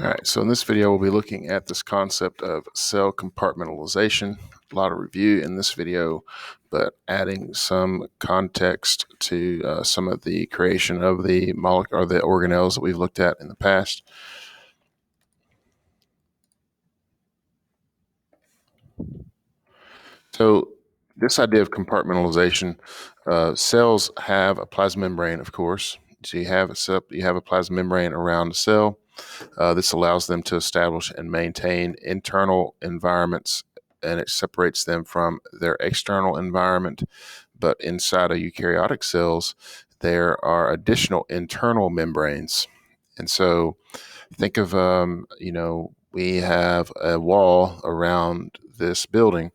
All right, so in this video, we'll be looking at this concept of cell compartmentalization. A lot of review in this video, but adding some context to some of the creation of the molecule or the organelles that we've looked at in the past. So this idea of compartmentalization, cells have a plasma membrane, of course. So you have a plasma membrane around a cell. This allows them to establish and maintain internal environments, and it separates them from their external environment. But inside of eukaryotic cells, there are additional internal membranes. And so think of, we have a wall around this building,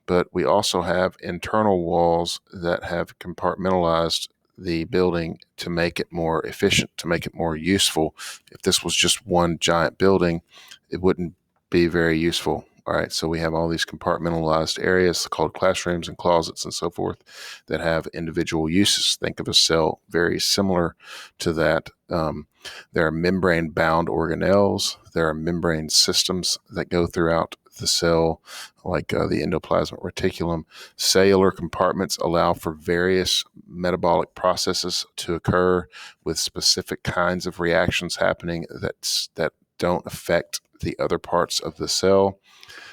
but we also have internal walls that have compartmentalized the building to make it more efficient, to make it more useful. If this was just one giant building, it wouldn't be very useful. All right, so we have all these compartmentalized areas called classrooms and closets and so forth that have individual uses. Think of a cell very similar to that. There are membrane-bound organelles. There are membrane systems that go throughout the cell, like the endoplasmic reticulum. Cellular compartments allow for various metabolic processes to occur with specific kinds of reactions happening that don't affect the other parts of the cell.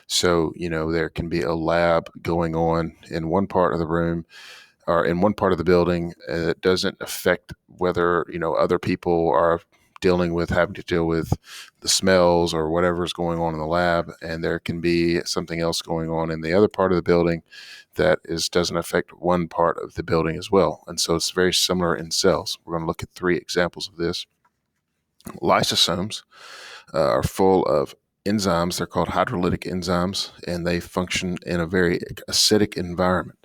So, there can be a lab going on in one part of the room or in one part of the building that doesn't affect whether, other people are having to deal with the smells or whatever is going on in the lab. And there can be something else going on in the other part of the building that doesn't affect one part of the building as well. And so it's very similar in cells. We're going to look at 3 examples of this. Lysosomes are full of enzymes. They're called hydrolytic enzymes, and they function in a very acidic environment.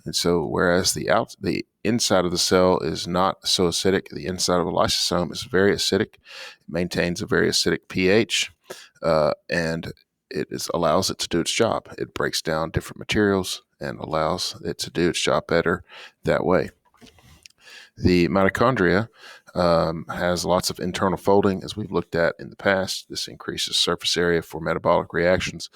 And so whereas the inside of the cell is not so acidic, the inside of a lysosome is very acidic. It maintains a very acidic pH, and allows it to do its job. It breaks down different materials and allows it to do its job better that way. The mitochondria has lots of internal folding, as we've looked at in the past. This increases surface area for metabolic reactions.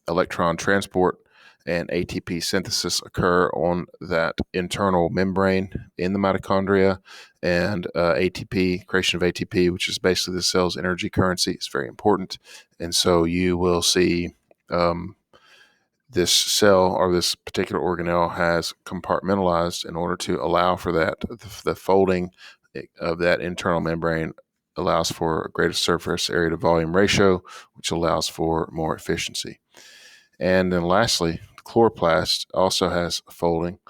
Electron transport and ATP synthesis occur on that internal membrane in the mitochondria, and creation of ATP, which is basically the cell's energy currency, is very important. And so you will see this cell or this particular organelle has compartmentalized in order to allow for that. The folding of that internal membrane allows for a greater surface area to volume ratio, which allows for more efficiency. And then lastly, the chloroplast also has folding,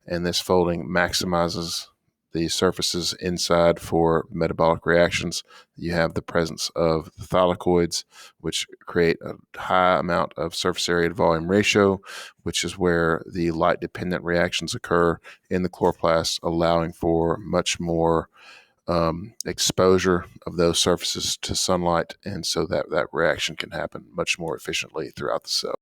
and this folding maximizes the surfaces inside for metabolic reactions. You have the presence of the thylakoids, which create a high amount of surface area to volume ratio, which is where the light-dependent reactions occur in the chloroplast, allowing for much more exposure of those surfaces to sunlight, and so that reaction can happen much more efficiently throughout the cell.